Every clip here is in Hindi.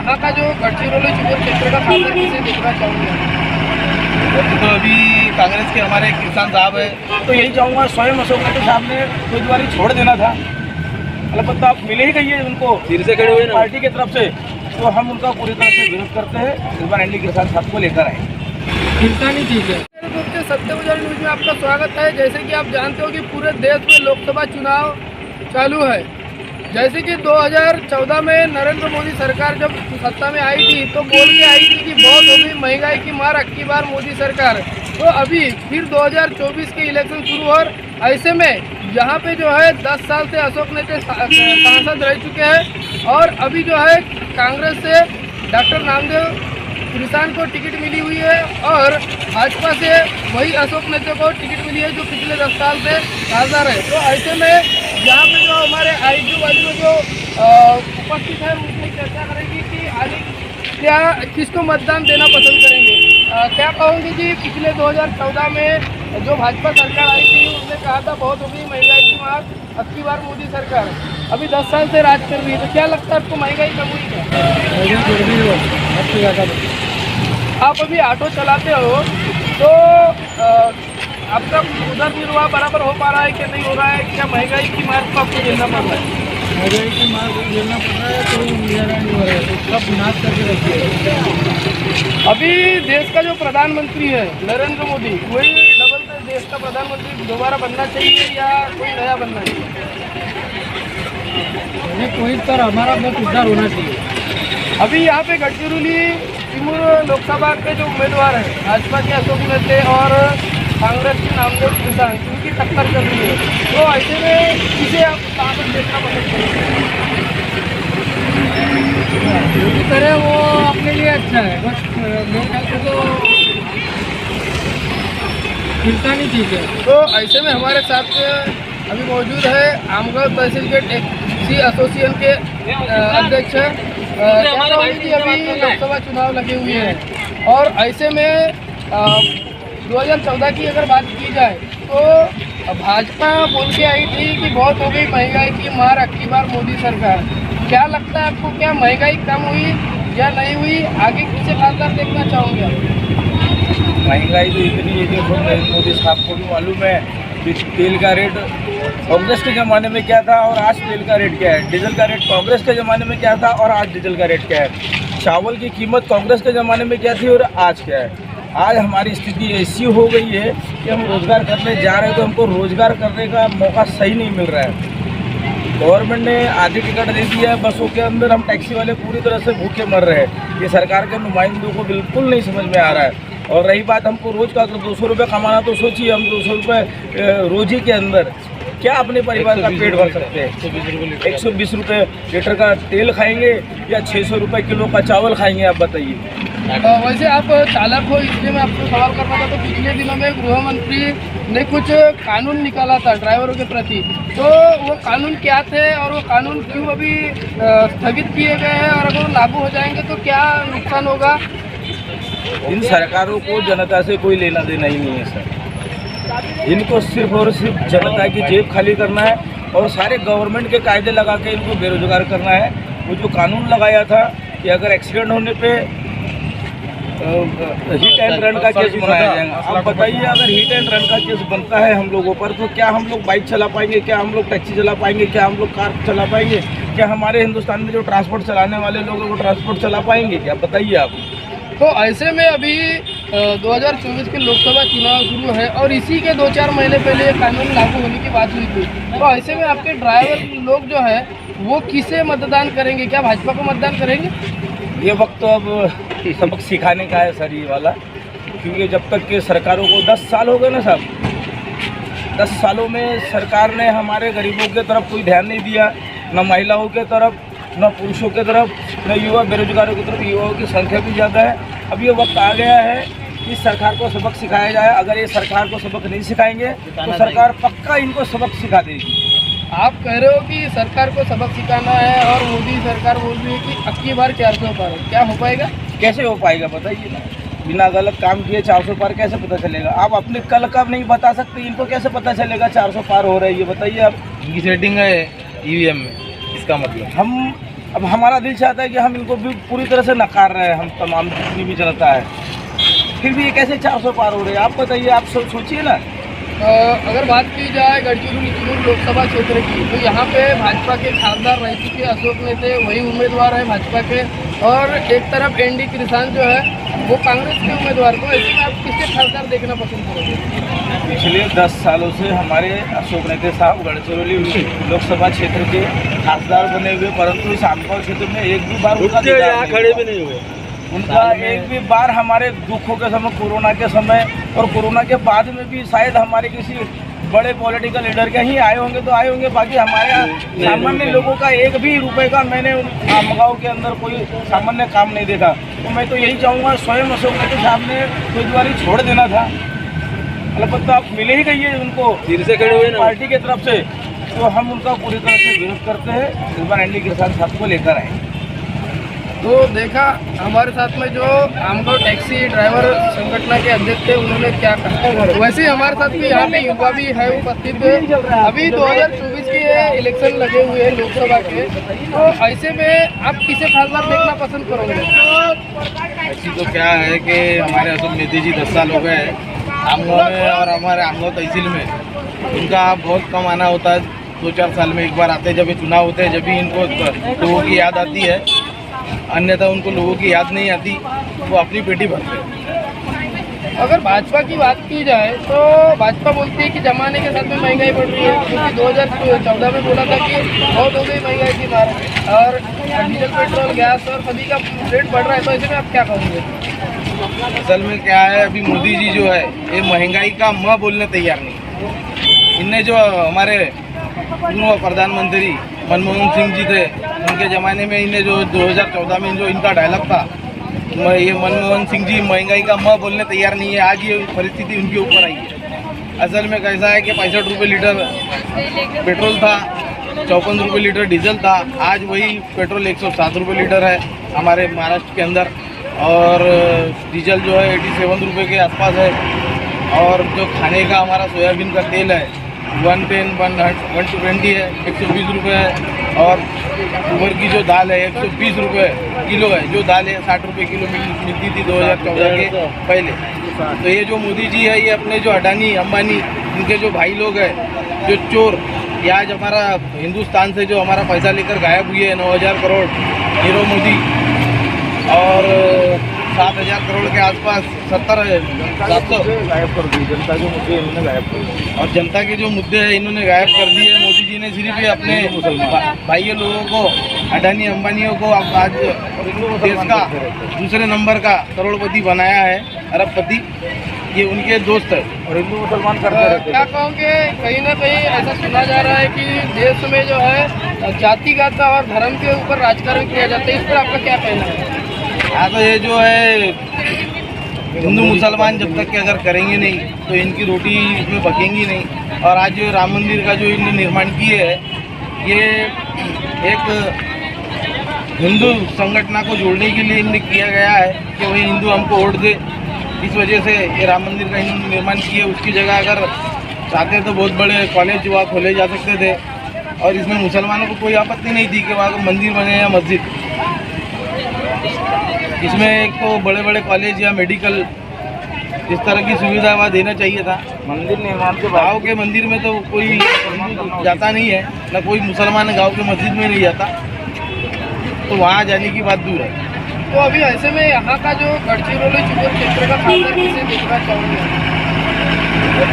यहाँ का जो गढ़चिरौली चिमूर क्षेत्र का खासदार किसे देखना चाहूँगा? तो अभी कांग्रेस के हमारे किसान साहब है, तो यही चाहूँगा स्वयं अशोक नेते साहब ने उम्मीदवारी छोड़ देना था। अलबत्ता आप मिले ही गई है उनको फिर से खड़े हुए पार्टी की तरफ से, तो हम उनका पूरी तरह से विरोध करते हैं। इस बार एनडी किसान साहब को लेकर आए। किसानी चीज है। सत्य उजाला न्यूज में आपका स्वागत है। जैसे कि आप जानते हो कि पूरे देश में लोकसभा चुनाव चालू है। जैसे कि 2014 में नरेंद्र मोदी सरकार जब सत्ता में आई थी तो बोल के आई थी कि बहुत हो गई महंगाई की मार, अबकी बार मोदी सरकार। तो अभी फिर 2024 के इलेक्शन शुरू और ऐसे में यहाँ पे जो है 10 साल से अशोक नेते सांसद रह चुके हैं और अभी जो है कांग्रेस से डॉक्टर नामदेव किसान को टिकट मिली हुई है और भाजपा से वही अशोक नेते को टिकट मिली है जो पिछले 10 साल से खासदार है। तो ऐसे में यहाँ पे जो हमारे आजू बाजू में जो उपस्थित है उनसे चर्चा करेंगे कि आगे क्या किसको मतदान देना पसंद करेंगे। क्या कहोगे जी, पिछले 2014 में जो भाजपा सरकार आई थी उसने कहा था बहुत हो गई महंगाई की मार, अबकी बार मोदी सरकार। अभी 10 साल से राज कर रही है, तो क्या लगता है आपको महंगाई कम हुई क्या? आप अभी ऑटो चलाते हो तो आपका उधर निर्वाह बराबर हो पा रहा है कि नहीं हो रहा है? क्या महंगाई की मार को आपको झेलना पड़ रहा है? महंगाई की मार को झेलना पड़ रहा है तो गुजारा नहीं हो रहा है, तो सब नाश करके रखिए। अभी देश का जो प्रधानमंत्री है नरेंद्र मोदी, वही डबल देश का प्रधानमंत्री दोबारा बनना चाहिए या कोई नया बनना चाहिए? कोई तर हमारा बहुत उद्धार होना चाहिए। अभी यहाँ पे गढ़चिरौली चिमूर लोकसभा के जो उम्मीदवार हैं भाजपा के अशोक नेते और कांग्रेस के नामदेव किसान, उनकी टक्कर चल रही है। तो ऐसे में किसे आप कहाँ पर देखना पसंद करेंगे? जो भी करे वो अपने लिए अच्छा है, बस मेरे ख्याल से तो चिंता नहीं ठीक है। तो ऐसे में हमारे साथ अभी मौजूद है आमगांव तहसील के टैक्सी एसोसिएशन के अध्यक्ष अभी लोकसभा चुनाव लगे हुए हैं और ऐसे में 2014 की अगर बात की जाए तो भाजपा बोल के आई थी कि बहुत हो गई महंगाई की मार, अबकी बार मोदी सरकार। क्या लगता है आपको, क्या महंगाई कम हुई या नहीं हुई? आगे किसे खासदार देखना चाहोगे? महंगाई तो इतनी है कि मोदी साहब को भी मालूम है कि तेल का रेट कांग्रेस के ज़माने में क्या था और आज तेल का रेट क्या है। डीजल का रेट कांग्रेस के ज़माने में क्या था और आज डीजल का रेट क्या है। चावल की कीमत कांग्रेस के ज़माने में क्या थी और आज क्या है। आज हमारी स्थिति ऐसी हो गई है कि हम रोज़गार करने जा रहे हैं तो हमको रोज़गार करने का मौका सही नहीं मिल रहा है। गवर्नमेंट ने आधी टिकट दे दिया है, बसों के अंदर हम टैक्सी वाले पूरी तरह से भूखे मर रहे हैं। ये सरकार के नुमाइंदों को बिल्कुल नहीं समझ में आ रहा है। और रही बात हमको रोज़ का 200 रुपये कमाना, तो सोचिए हम 200 रुपये रोज़ी के अंदर क्या अपने परिवार का पेट भर सकते हैं? 120 रुपये लीटर का तेल खाएंगे या 600 रुपये किलो का चावल खाएंगे? आप बताइए। वैसे आप चालक हो इसलिए मैं आपको सवाल करना था। तो पिछले दिनों में गृह मंत्री ने कुछ कानून निकाला था ड्राइवरों के प्रति, तो वो कानून क्या थे और वो कानून क्यों अभी स्थगित किए गए हैं और अगर लागू हो जाएंगे तो क्या नुकसान होगा? इन सरकारों को जनता से कोई लेना देना ही नहीं है सर। इनको सिर्फ और सिर्फ जनता की जेब खाली करना है और सारे गवर्नमेंट के कायदे लगा के इनको बेरोजगार करना है। वो जो कानून लगाया था कि अगर एक्सीडेंट होने पे हिट एंड रन का केस बनाया जाएगा। आप बताइए, अगर हिट एंड रन का केस बनता है हम लोगों पर तो क्या हम लोग बाइक चला पाएंगे? क्या हम लोग टैक्सी चला पाएंगे? क्या हम लोग कार चला पाएंगे? क्या हमारे हिंदुस्तान में जो ट्रांसपोर्ट चलाने वाले लोग हैं वो ट्रांसपोर्ट चला पाएंगे क्या? बताइए आप। तो ऐसे में अभी 2024 के लोकसभा चुनाव शुरू है और इसी के 2-4 महीने पहले ये कानून लागू होने की बात हुई थी। तो ऐसे में आपके ड्राइवर लोग जो है वो किसे मतदान करेंगे? क्या भाजपा को मतदान करेंगे? ये वक्त तो अब सबक सिखाने का है सर ये वाला, क्योंकि जब तक के सरकारों को 10 साल हो गए ना साहब, 10 सालों में सरकार ने हमारे गरीबों के तरफ कोई ध्यान नहीं दिया, न महिलाओं के तरफ, न पुरुषों के तरफ, न युवा बेरोजगारों की तरफ। युवाओं की संख्या भी ज़्यादा है। अब ये वक्त आ गया है कि सरकार को सबक सिखाया जाए। अगर ये सरकार को सबक नहीं सिखाएंगे तो सरकार पक्का इनको सबक सिखा देगी। आप कह रहे हो कि सरकार को सबक सिखाना है और मोदी सरकार बोल रही है कि अबकी बार 400 पार। क्या हो पाएगा? कैसे हो पाएगा बताइए ना। बिना गलत काम किए 400 पार कैसे पता चलेगा? आप अपने कल का नहीं बता सकते, इनको कैसे पता चलेगा 400 पार हो रही है? बताइए आप। इनकी सेटिंग है ईवीएम में, इसका मतलब हम अब हमारा दिल चाहता है कि हम इनको भी पूरी तरह से नकार रहे हैं, हम तमाम जितनी भी जनता है, फिर भी ये कैसे 400 पार हो रहे हैं? आप बताइए, आप सोचिए ना। अगर बात की जाए गढ़चिरौली चिमूर लोकसभा क्षेत्र की, तो यहाँ पे भाजपा के खासदार रह चुके अशोक नेते वही उम्मीदवार है भाजपा के, और एक तरफ एनडी किसान जो है वो कांग्रेस के उम्मीदवार को। ऐसे में आप किसके खासदार देखना पसंद करोगे? पिछले 10 सालों से हमारे अशोक नेते साहब गढ़चिरौली लोकसभा क्षेत्र के खासदार बने हुए, परंतु इस आमगांव क्षेत्र में एक भी बार उनका दीदार खड़े भी नहीं हुए। उनका एक भी बार हमारे दुखों के समय, कोरोना के समय और कोरोना के बाद में भी शायद हमारे किसी बड़े पॉलिटिकल लीडर के ही आए होंगे तो आए होंगे, बाकी हमारे यहाँ सामान्य लोगों का एक भी रुपए का मैंने आमगांव के अंदर कोई सामान्य काम नहीं देखा। तो मैं तो यही चाहूँगा, स्वयं अशोक नेते साहब ने उम्मीदवारी छोड़ देना था, अलबत्ता आप मिले ही गई है उनको फिर से खड़े हुए ना पार्टी की तरफ से, तो हम उनका पूरी तरह से विरोध करते हैं। इस बार एनडी किसान साहब को लेकर आए। तो देखा हमारे साथ में जो आमगांव टैक्सी ड्राइवर संगठन के अध्यक्ष थे, उन्होंने क्या कहा। वैसे ही हमारे साथ भी यहाँ पे युवा भी है उपस्थित। अभी 2024 के इलेक्शन लगे हुए हैं लोकसभा के, तो ऐसे में आप किसे खासदार देखना पसंद करोगे? ऐसी तो क्या है कि हमारे अशोक नेता जी 10 साल हो गए आमगांव में, और हमारे आमगांव तहसील में उनका बहुत कम आना होता है। 2-4 साल में एक बार आते हैं, जब ये चुनाव होते हैं, जब भी इनको लोगों की याद आती है, अन्यथा उनको लोगों की याद नहीं आती, वो अपनी पेटी भरते हैं। अगर भाजपा की बात की जाए तो भाजपा बोलती है कि जमाने के साथ में महंगाई बढ़ रही है, क्योंकि 2014 में बोला था कि बहुत हो गई महंगाई की मार, और डीजल पेट्रोल गैस और सभी का रेट बढ़ रहा है। तो ऐसे में आप क्या कहोगे? असल में क्या है, अभी मोदी जी जो है ये महंगाई का म बोलने तैयार नहीं। इनने जो हमारे पूर्व प्रधानमंत्री मनमोहन सिंह जी थे, उनके ज़माने में इन्हें जो 2014 में जो इनका डायलॉग था, ये मनमोहन सिंह जी महंगाई का म बोलने तैयार नहीं है। आज ये परिस्थिति उनके ऊपर आई है। असल में कैसा है कि 65 रुपये लीटर पेट्रोल था, 54 रुपये लीटर डीजल था। आज वही पेट्रोल 107 रुपये लीटर है हमारे महाराष्ट्र के अंदर, और डीजल जो है 87 रुपये के आसपास है। और जो खाने का हमारा सोयाबीन का तेल है 110, 120 है, 120 रुपये है। और उबर की जो दाल है 120 रुपये किलो है। जो दाल है 60 रुपये किलो मिलती थी 2014 के पहले। तो ये जो मोदी जी है, ये अपने जो अडानी अंबानी इनके जो भाई लोग हैं, जो चोर, ये आज हमारा हिंदुस्तान से जो हमारा पैसा लेकर गायब हुए हैं 9,000 करोड़ नीरव मोदी, और 7,000 करोड़ के आसपास 700 गायब कर दी। जनता जो मुद्दे इन्होंने गायब कर दिए, और जनता के जो मुद्दे हैं इन्होंने गायब कर दिए। मोदी जी ने सिर्फ ये अपने भाइयों लोगों को, अडानी अंबानियों को अब आज देश का दूसरे नंबर का करोड़पति बनाया है, अरबपति। ये उनके दोस्त है और हिंदू मुसलमान करते रहते क्या कहोगे, कहीं ना कहीं ऐसा सुना जा रहा है कि देश में जो है जातिगत और धर्म के ऊपर राजकारण किया जाता है, इस पर आपका क्या कहना है? हाँ, तो ये जो है हिंदू मुसलमान जब तक कि अगर करेंगे नहीं तो इनकी रोटी इसमें पकेंगी नहीं। और आज जो राम मंदिर का जो इन्होंने निर्माण किए है, ये एक हिंदू संगठन को जोड़ने के लिए इन्हें किया गया है कि वही हिंदू हमको वोट दे। इस वजह से ये राम मंदिर का इन्होंने निर्माण किया। उसकी जगह अगर चाहते तो बहुत बड़े कॉलेज वहाँ खोले जा सकते थे, और इसमें मुसलमानों को कोई आपत्ति नहीं थी कि वहाँ मंदिर बने या मस्जिद। इसमें एक तो बड़े बड़े कॉलेज या मेडिकल इस तरह की सुविधा वहाँ देना चाहिए था। मंदिर निर्माण के गाँव के मंदिर में तो कोई हिंदू जाता नहीं है, ना कोई मुसलमान गाँव के मस्जिद में नहीं जाता, तो वहाँ जाने की बात दूर है। तो अभी ऐसे में यहाँ का जो गढ़चिरौली चिमूर क्षेत्र का खासदार किसे देखना चाहोगे?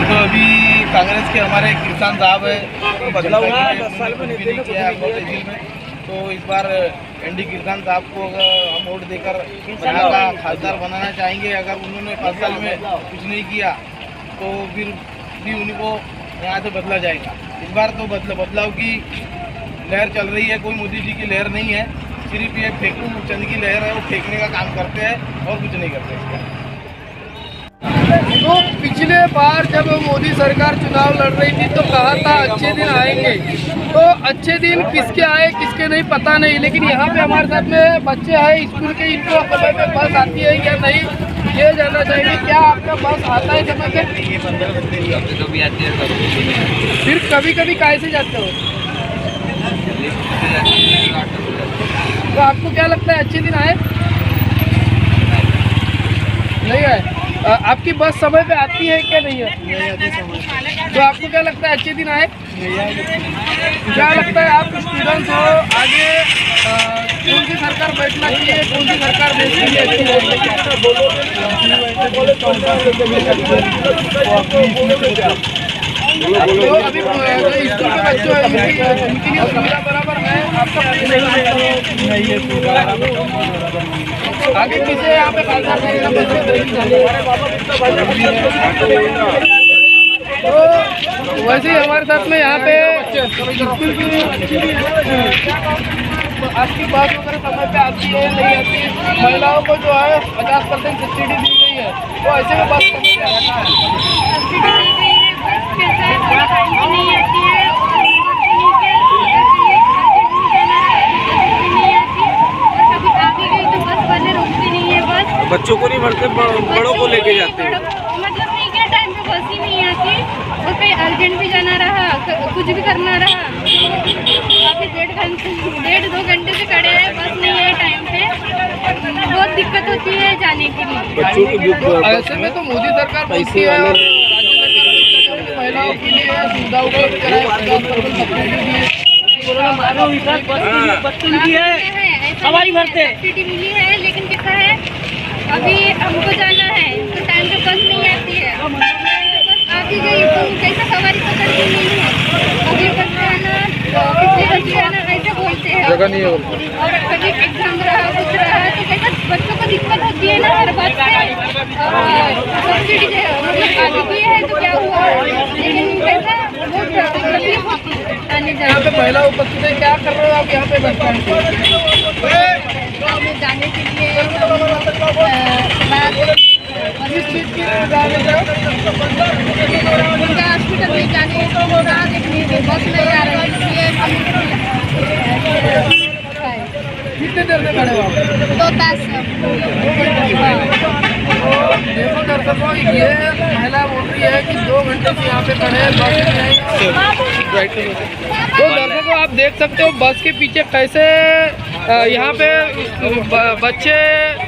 तो अभी कांग्रेस के हमारे किसान साहब है, बदलाव हुआ है 10 साल में कुछ भी नहीं किया है आमगांव तहसील में। तो इस बार एनडी किसान साहब को हम वोट देकर यहाँ का खासदार बनाना चाहेंगे। अगर उन्होंने 5 साल में कुछ नहीं किया तो फिर भी उनको यहाँ से बदला जाएगा। इस बार तो बदलाव की लहर चल रही है, कोई मोदी जी की लहर नहीं है। सिर्फ ये फेंकू चंद की लहर है, वो फेंकने का काम करते हैं और कुछ नहीं करते इसका। तो पिछले बार जब मोदी सरकार चुनाव लड़ रही थी तो कहा था अच्छे दिन आएंगे, तो अच्छे दिन किसके आए किसके नहीं पता नहीं, लेकिन यहाँ पे हमारे साथ में बच्चे हैं स्कूल के, इनको समय पे बस आती है या नहीं ये जानना चाहिए। क्या आपका बस आता है समय पे? फिर कभी कभी काहे से जाते हो? तो आपको क्या लगता है अच्छे दिन आए? नहीं आए। आपकी बस समय पे आती है क्या नहीं है? तो आपको क्या लगता है अच्छे दिन आए? क्या लगता है आप स्टूडेंट हो, आगे कौन सी सरकार बैठना चाहिए, कौन सी सरकार देश के लिए अच्छी रहेगी? तो अभी जो स्कूल के बच्चों हैं उनके लिए सुविधा बराबर है आपका? आगे किसे यहाँ पे खासदार देना तो वैसे ही हमारे साथ में यहाँ पे स्कूल की आपकी बात वगैरह समय पे आती है नहीं आती है? महिलाओं को जो है 50% सब्सिडी दी गई है, तो ऐसे में बात समय पे आता है। बच्चों को नहीं भरते, बड़ों को लेके जाते हैं। मतलब नहीं क्या टाइम पे बस ही नहीं आती और फिर अर्जेंट भी जाना रहा, कुछ भी करना रहा, काफी 1.5-2 घंटे से खड़े हैं, बस नहीं है टाइम पे, बहुत दिक्कत होती है जाने के लिए। बच्चों की तो ऐसे में तो मोदी सरकार बोलती है और राज्य सरकार बोलती है महिलाओं के लिए सुविधा उपलब्ध कराए, 50% सब्सिडी दी है। हमारी भरते सब्सिडी मिली है, लेकिन कैसा है अभी हमको जाना है तो टाइम पे बस नहीं आती है, बस आती गई तो कैसा सवारी पकड़ती नहीं है, अगले बस जाना पिछले बस जाना ऐसे बोलते हैं। जगह नहीं है और कभी एग्जाम रहा कुछ रहा तो कैसा बच्चों को दिक्कत होती है ना हर बात से। सब्सिडी मतलब आगे भी है तो क्या हुआ, लेकिन कैसा बहुत तकलीफ होती है आने यहाँ जाने पे महिला उपस्थित है, क्या कर रहे हो आप यहाँ पे बस स्टैंड पे? में जाने के लिए किस चीज़ की जाने का? उनका हॉस्पिटल में जाने देखने के बस नहीं आ रही इसलिए कितने देर से खड़े हो आप? 2 तास देखो दर्शकों, ये महिला बोल रही है कि 2 घंटे से यहाँ पे खड़े हैं, बस नहीं आई। तो दर्शकों आप देख सकते हो बस के पीछे कैसे यहाँ पे बच्चे,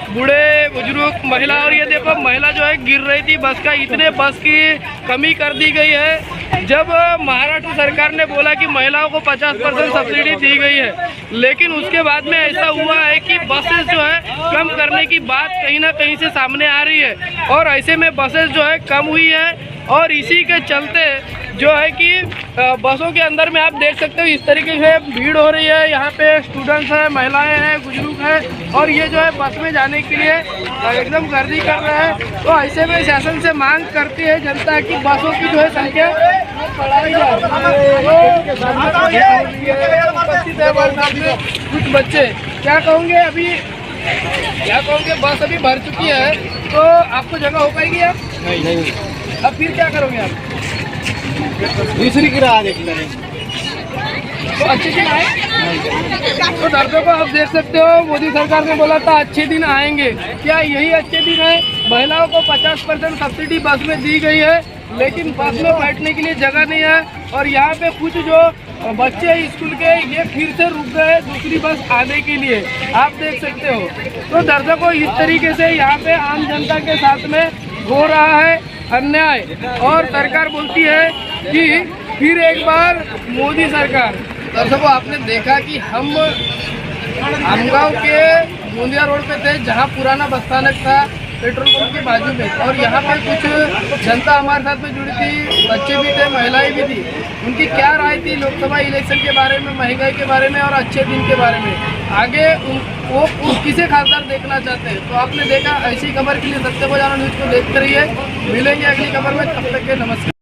बूढ़े, बुजुर्ग, महिला, और ये देखो महिला जो है गिर रही थी बस का, इतने बस की कमी कर दी गई है। जब महाराष्ट्र सरकार ने बोला कि महिलाओं को 50% सब्सिडी दी गई है, लेकिन उसके बाद में ऐसा हुआ है कि बसेस जो है कम करने की बात कहीं ना कहीं से सामने आ रही है, और ऐसे में बसेस जो है कम हुई है, और इसी के चलते जो है कि बसों के अंदर में आप देख सकते हो इस तरीके से भीड़ हो रही है। यहाँ पे स्टूडेंट्स हैं, महिलाएं हैं, बुजुर्ग हैं, और ये जो है बस में जाने के लिए एकदम गर्दी कर रहे हैं। तो ऐसे में शासन से मांग करती है जनता की बसों की जो है संख्या बढ़ाई जाए। उपस्थित है हमारे सामने कुछ बच्चे, क्या कहोगे अभी, क्या कहोगे? बस अभी भर चुकी है तो आपको जगह हो पाएगी आप? नहीं, अब फिर क्या करोगे आप? दूसरी की राह देख लेंगे। तो अच्छे दिन आए। तो दर्शकों आप देख सकते हो मोदी सरकार ने बोला था अच्छे दिन आएंगे, क्या यही अच्छे दिन है? महिलाओं को 50% सब्सिडी बस में दी गई है, लेकिन बस में बैठने के लिए जगह नहीं है, और यहाँ पे कुछ जो बच्चे हैं स्कूल के ये फिर से रुक गए दूसरी बस आने के लिए, आप देख सकते हो। तो दर्शकों इस तरीके से यहाँ पे आम जनता के साथ में हो रहा है अन्याय, और सरकार बोलती है कि फिर एक बार मोदी सरकार। दर्शकों आपने देखा कि हम आमगांव के गोंदिया रोड पे थे, जहाँ पुराना बस स्थानक था पेट्रोल पंप के बाजू में, और यहाँ पे कुछ जनता हमारे साथ में जुड़ी थी, बच्चे भी थे, महिलाएं भी थी। उनकी क्या राय थी लोकसभा इलेक्शन के बारे में, महंगाई के बारे में और अच्छे दिन के बारे में, आगे वो किसे खासदार देखना चाहते हैं। तो आपने देखा, ऐसी खबर के लिए सत्य बजाना न्यूज़ को देखते रहिए। मिलेंगे अगली खबर में, तब तक के नमस्कार।